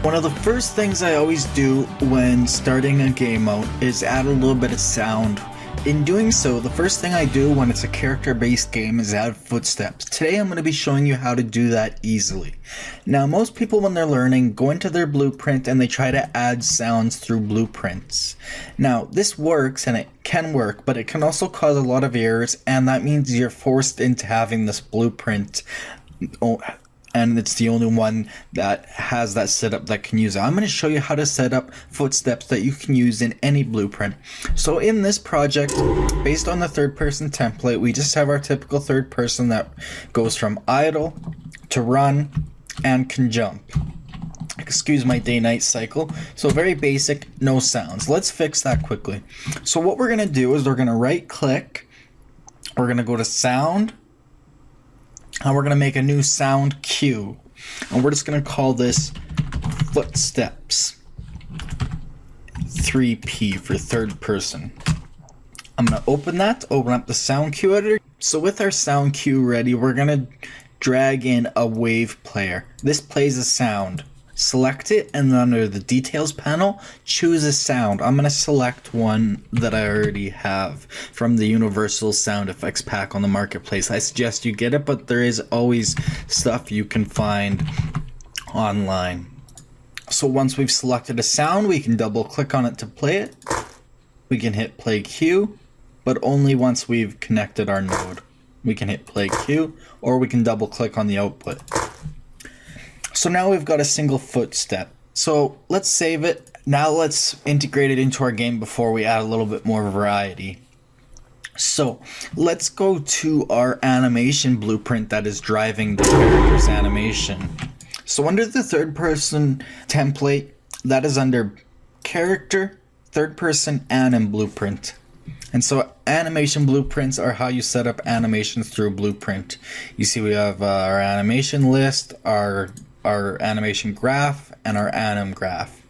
One of the first things I always do when starting a game out is add a little bit of sound. In doing so, the first thing I do when it's a character-based game is add footsteps. Today I'm going to be showing you how to do that easily. Now, most people when they're learning go into their blueprint and they try to add sounds through blueprints. Now, this works and it can work, but it can also cause a lot of errors, and that means you're forced into having this blueprint. And it's the only one that has that setup that can use it. I'm going to show you how to set up footsteps that you can use in any blueprint. So in this project, based on the third person template, we just have our typical third person that goes from idle to run and can jump. Excuse my day-night cycle. So very basic, no sounds. Let's fix that quickly. So what we're going to do is we're going to right click, we're going to go to sound, and we're going to make a new sound cue, and we're just going to call this footsteps 3P for third person. I'm going to open up the sound cue editor. So with our sound cue ready, we're going to drag in a wave player. This plays a sound. Select it, and then under the details panel, choose a sound. I'm going to select one that I already have from the universal sound effects pack on the marketplace. I suggest you get it, but there is always stuff you can find online. So once we've selected a sound, we can double click on it to play it. We can hit play cue, but only once we've connected our node. We can hit play cue, or we can double click on the output. So now we've got a single footstep. So let's save it. Now let's integrate it into our game before we add a little bit more variety. So let's go to our animation blueprint that is driving the character's animation. So under the third person template, that is under character, third person, and in blueprint. And so animation blueprints are how you set up animations through a blueprint. You see we have our animation list, our animation graph, and our anim graph.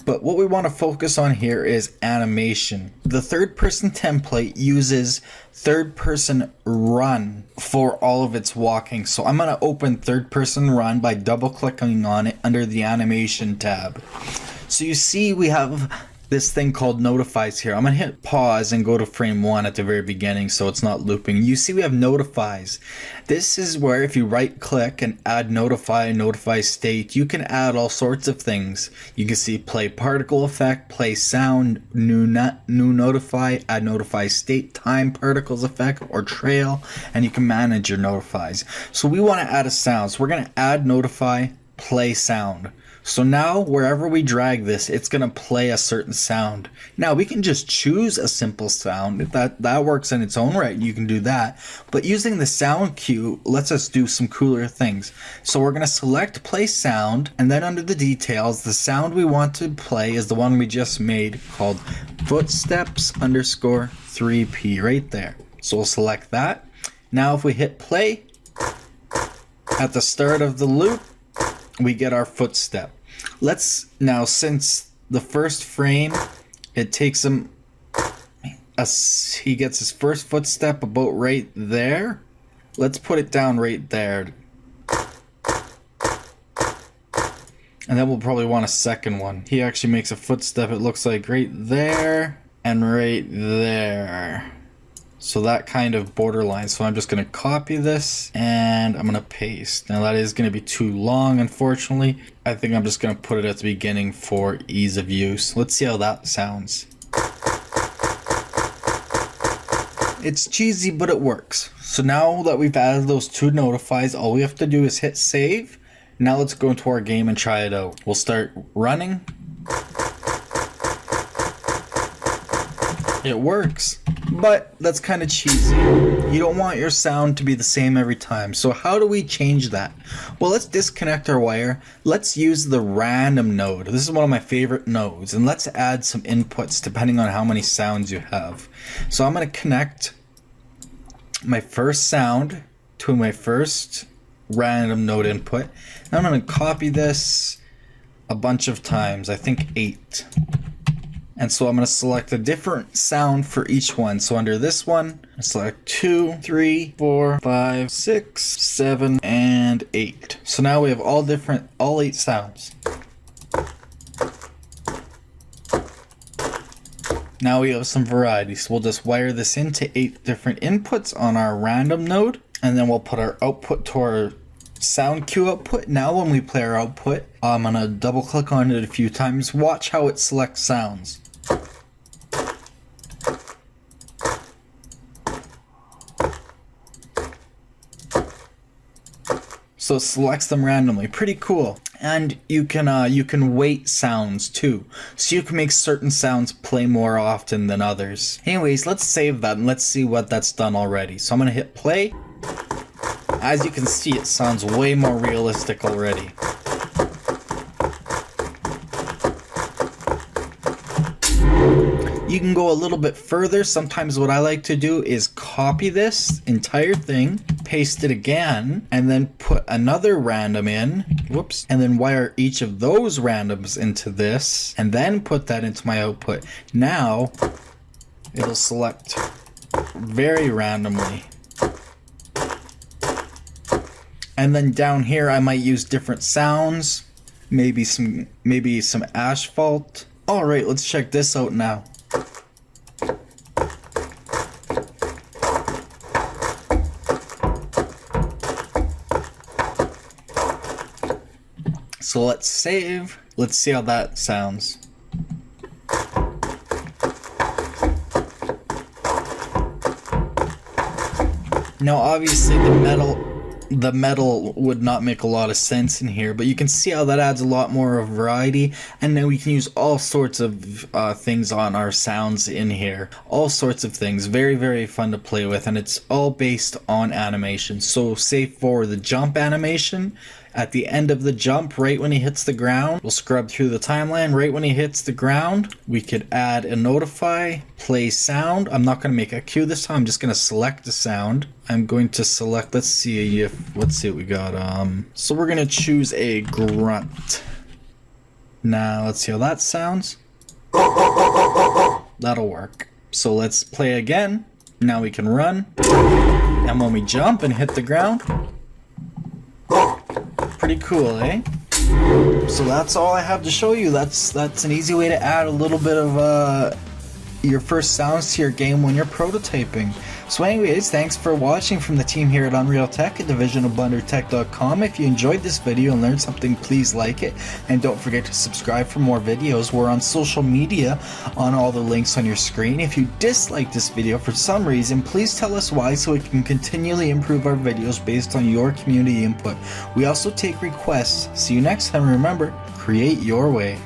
But what we want to focus on here is animation. The third person template uses third person run for all of its walking. So I'm going to open third person run by double clicking on it under the animation tab. So you see we have this thing called notifies here. I'm going to hit pause and go to frame 1 at the very beginning so it's not looping. You see we have notifies. This is where if you right click and add notify state, you can add all sorts of things. You can see play particle effect, play sound, new notify, add notify state, time particles effect, or trail, and you can manage your notifies. So we want to add a sound. So we're going to add notify, play sound. So now wherever we drag this, it's going to play a certain sound. Now we can just choose a simple sound. If that works in its own right, you can do that. But using the sound cue lets us do some cooler things. So we're going to select play sound, and then under the details, the sound we want to play is the one we just made called footsteps underscore 3P right there. So we'll select that. Now if we hit play, at the start of the loop, we get our footstep. Let's now, since the first frame, it takes him, he gets his first footstep about right there. Let's put it down right there. And then we'll probably want a second one. He actually makes a footstep, it looks like right there and right there. So that kind of borderline. So I'm just going to copy this and I'm going to paste. Now that is going to be too long, unfortunately. I think I'm just going to put it at the beginning for ease of use. Let's see how that sounds. It's cheesy, but it works. So now that we've added those two notifies, all we have to do is hit save. Now let's go into our game and try it out. We'll start running. It works, but that's kind of cheesy. You don't want your sound to be the same every time. So how do we change that? Well, let's disconnect our wire. Let's use the random node. This is one of my favorite nodes, and let's add some inputs depending on how many sounds you have. So I'm going to connect my first sound to my first random node input. And I'm going to copy this a bunch of times, I think 8. And so I'm going to select a different sound for each one. So under this one, I select 2, 3, 4, 5, 6, 7, and 8. So now we have all 8 sounds. Now we have some variety, so we'll just wire this into 8 different inputs on our random node, and then we'll put our output to our sound cue output. Now when we play our output, I'm gonna double click on it a few times. Watch how it selects sounds. So it selects them randomly. Pretty cool. And you can weight sounds too, so you can make certain sounds play more often than others. Anyways, let's save that and let's see what that's done already. So I'm gonna hit play. As you can see, it sounds way more realistic already. You can go a little bit further. Sometimes what I like to do is copy this entire thing, paste it again, and then put another random in, whoops, and then wire each of those randoms into this, and then put that into my output. Now, it'll select very randomly. And then down here, I might use different sounds, maybe some asphalt. All right, let's check this out now. So let's save. Let's see how that sounds. Now obviously the metal would not make a lot of sense in here, but you can see how that adds a lot more of variety, and then we can use all sorts of things on our sounds in here. All sorts of things. Very, very fun to play with, and it's all based on animation. So say for the jump animation, at the end of the jump, right when he hits the ground, we'll scrub through the timeline. Right when he hits the ground, we could add a notify, play sound. I'm not going to make a cue this time. I'm just going to select the sound. I'm going to select, let's see what we got. So we're going to choose a grunt. Now let's see how that sounds. That'll work. So let's play again. Now we can run. And when we jump and hit the ground, pretty cool, eh? So that's all I have to show you. That's an easy way to add a little bit of your first sounds to your game when you're prototyping. So anyways, thanks for watching from the team here at UnrealTek, a division of BlenderTech.com. If you enjoyed this video and learned something, please like it, and don't forget to subscribe for more videos. We're on social media on all the links on your screen. If you disliked this video for some reason, please tell us why so we can continually improve our videos based on your community input. We also take requests. See you next time. Remember, create your way.